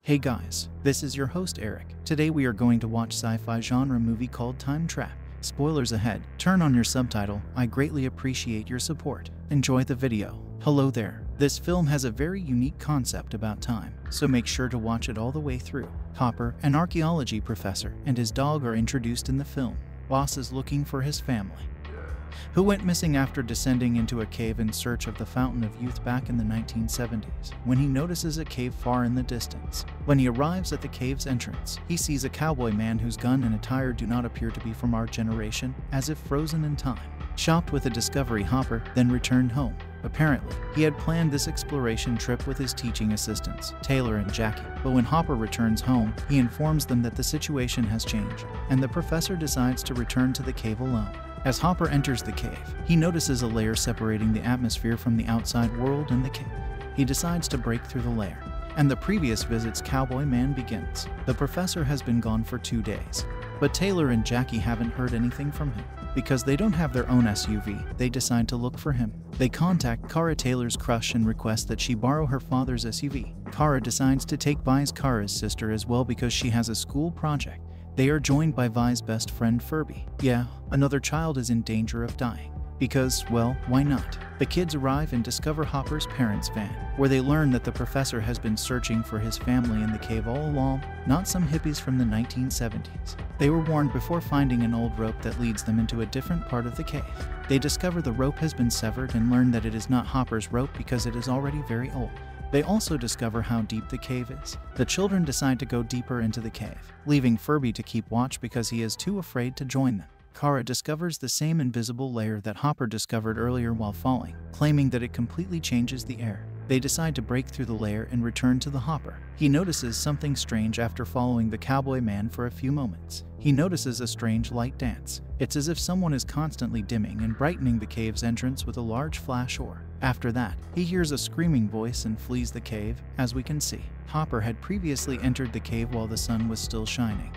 Hey guys, this is your host Eric. Today we are going to watch sci-fi genre movie called Time Trap. Spoilers ahead. Turn on your subtitle. I greatly appreciate your support. Enjoy the video. Hello there. This film has a very unique concept about time, so make sure to watch it all the way through. Hopper, an archaeology professor, and his dog are introduced in the film. Boss is looking for his family, who went missing after descending into a cave in search of the Fountain of Youth back in the 1970s, when he notices a cave far in the distance. When he arrives at the cave's entrance, he sees a cowboy man whose gun and attire do not appear to be from our generation, as if frozen in time. Shocked with the discovery, Hopper then returned home. Apparently, he had planned this exploration trip with his teaching assistants, Taylor and Jackie. But when Hopper returns home, he informs them that the situation has changed, and the professor decides to return to the cave alone. As Hopper enters the cave, he notices a layer separating the atmosphere from the outside world and the cave. He decides to break through the layer, and the previous visit's cowboy man begins. The professor has been gone for 2 days, but Taylor and Jackie haven't heard anything from him. Because they don't have their own SUV, they decide to look for him. They contact Kara, Taylor's crush, and request that she borrow her father's SUV. Kara decides to take Vi's, Kara's sister, as well because she has a school project. They are joined by Vi's best friend Furby. Yeah, another child is in danger of dying. Because, well, why not? The kids arrive and discover Hopper's parents' van, where they learn that the professor has been searching for his family in the cave all along, not some hippies from the 1970s. They were warned before finding an old rope that leads them into a different part of the cave. They discover the rope has been severed and learn that it is not Hopper's rope because it is already very old. They also discover how deep the cave is. The children decide to go deeper into the cave, leaving Furby to keep watch because he is too afraid to join them. Kara discovers the same invisible layer that Hopper discovered earlier while falling, claiming that it completely changes the air. They decide to break through the layer and return to the Hopper. He notices something strange after following the cowboy man for a few moments. He notices a strange light dance. It's as if someone is constantly dimming and brightening the cave's entrance with a large flash ore. After that, he hears a screaming voice and flees the cave. As we can see, Hopper had previously entered the cave while the sun was still shining,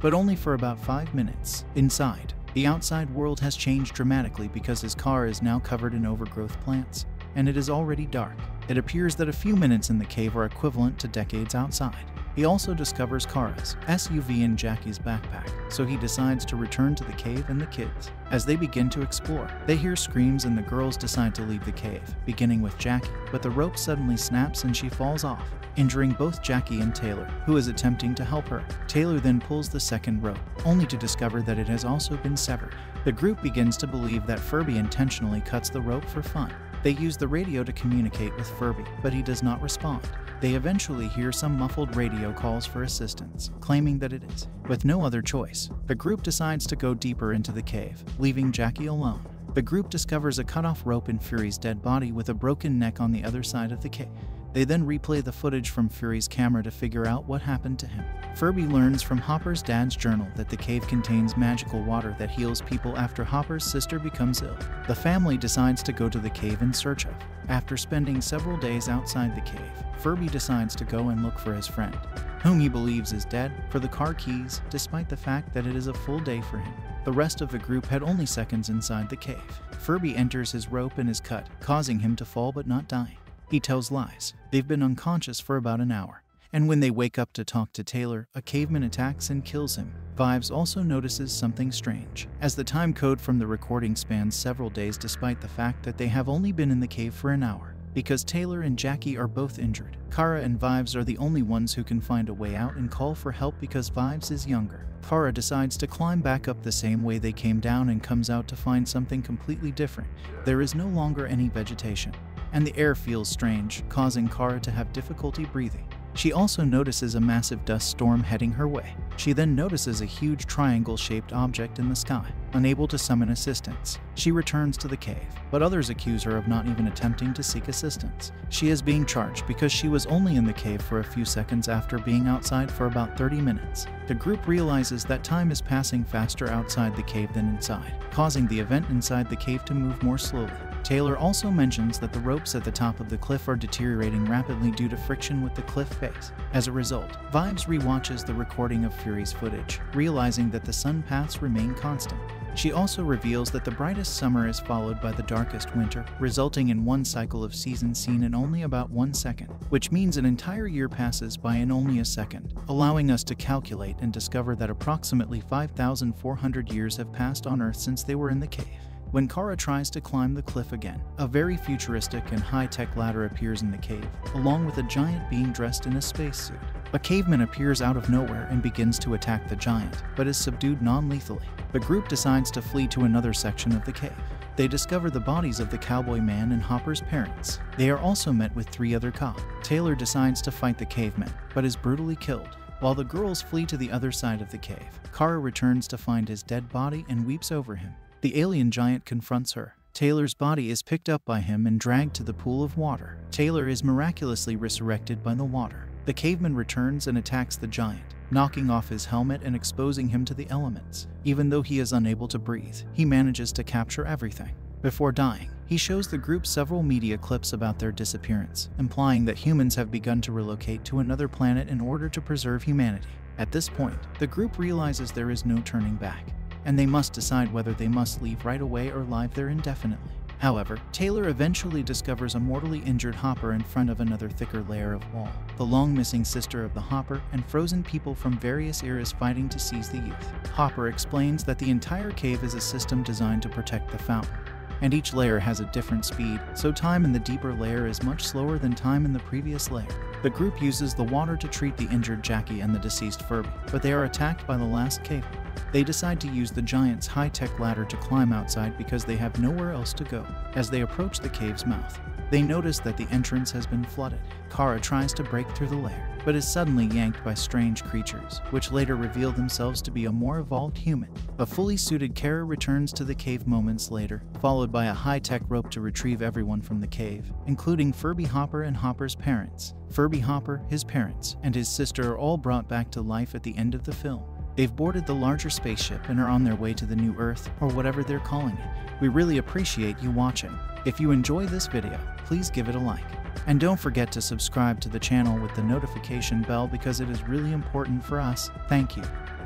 but only for about 5 minutes. Inside, the outside world has changed dramatically because his car is now covered in overgrowth plants, and it is already dark. It appears that a few minutes in the cave are equivalent to decades outside. He also discovers Kara's SUV and Jackie's backpack, so he decides to return to the cave and the kids. As they begin to explore, they hear screams and the girls decide to leave the cave, beginning with Jackie, but the rope suddenly snaps and she falls off, injuring both Jackie and Taylor, who is attempting to help her. Taylor then pulls the second rope, only to discover that it has also been severed. The group begins to believe that Furby intentionally cuts the rope for fun. They use the radio to communicate with Furby, but he does not respond. They eventually hear some muffled radio calls for assistance, claiming that it is. With no other choice, the group decides to go deeper into the cave, leaving Jackie alone. The group discovers a cut-off rope in Fury's dead body with a broken neck on the other side of the cave. They then replay the footage from Fury's camera to figure out what happened to him. Furby learns from Hopper's dad's journal that the cave contains magical water that heals people after Hopper's sister becomes ill. The family decides to go to the cave in search of. After spending several days outside the cave, Furby decides to go and look for his friend, whom he believes is dead, for the car keys, despite the fact that it is a full day for him. The rest of the group had only seconds inside the cave. Furby enters his rope and is cut, causing him to fall but not dying. He tells lies. They've been unconscious for about an hour, and when they wake up to talk to Taylor, a caveman attacks and kills him. Vives also notices something strange, as the time code from the recording spans several days despite the fact that they have only been in the cave for an hour. Because Taylor and Jackie are both injured, Kara and Vives are the only ones who can find a way out and call for help because Vives is younger. Kara decides to climb back up the same way they came down and comes out to find something completely different. There is no longer any vegetation, and the air feels strange, causing Kara to have difficulty breathing. She also notices a massive dust storm heading her way. She then notices a huge triangle-shaped object in the sky. Unable to summon assistance, she returns to the cave, but others accuse her of not even attempting to seek assistance. She is being charged because she was only in the cave for a few seconds after being outside for about 30 minutes. The group realizes that time is passing faster outside the cave than inside, causing the event inside the cave to move more slowly. Taylor also mentions that the ropes at the top of the cliff are deteriorating rapidly due to friction with the cliff face. As a result, Vives rewatches the recording of Fury's footage, realizing that the sun paths remain constant. She also reveals that the brightest summer is followed by the darkest winter, resulting in one cycle of seasons seen in only about 1 second, which means an entire year passes by in only a second, allowing us to calculate and discover that approximately 5,400 years have passed on Earth since they were in the cave. When Kara tries to climb the cliff again, a very futuristic and high-tech ladder appears in the cave, along with a giant being dressed in a spacesuit. A caveman appears out of nowhere and begins to attack the giant, but is subdued non-lethally. The group decides to flee to another section of the cave. They discover the bodies of the cowboy man and Hopper's parents. They are also met with 3 other cops. Taylor decides to fight the caveman, but is brutally killed. While the girls flee to the other side of the cave, Kara returns to find his dead body and weeps over him. The alien giant confronts her. Taylor's body is picked up by him and dragged to the pool of water. Taylor is miraculously resurrected by the water. The caveman returns and attacks the giant, knocking off his helmet and exposing him to the elements. Even though he is unable to breathe, he manages to capture everything. Before dying, he shows the group several media clips about their disappearance, implying that humans have begun to relocate to another planet in order to preserve humanity. At this point, the group realizes there is no turning back, and they must decide whether they must leave right away or live there indefinitely. However, Taylor eventually discovers a mortally injured Hopper in front of another thicker layer of wall, the long-missing sister of the Hopper, and frozen people from various eras fighting to seize the youth. Hopper explains that the entire cave is a system designed to protect the fountain, and each layer has a different speed, so time in the deeper layer is much slower than time in the previous layer. The group uses the water to treat the injured Jackie and the deceased Furby, but they are attacked by the last caveman. They decide to use the giant's high-tech ladder to climb outside because they have nowhere else to go. As they approach the cave's mouth, they notice that the entrance has been flooded. Kara tries to break through the layer, but is suddenly yanked by strange creatures, which later reveal themselves to be a more evolved human. A fully suited Kara returns to the cave moments later, followed by a high-tech rope to retrieve everyone from the cave, including Furby Hopper and Hopper's parents. Furby Hopper, his parents, and his sister are all brought back to life at the end of the film. They've boarded the larger spaceship and are on their way to the new Earth, or whatever they're calling it. We really appreciate you watching. If you enjoy this video, please give it a like. And don't forget to subscribe to the channel with the notification bell because it is really important for us. Thank you.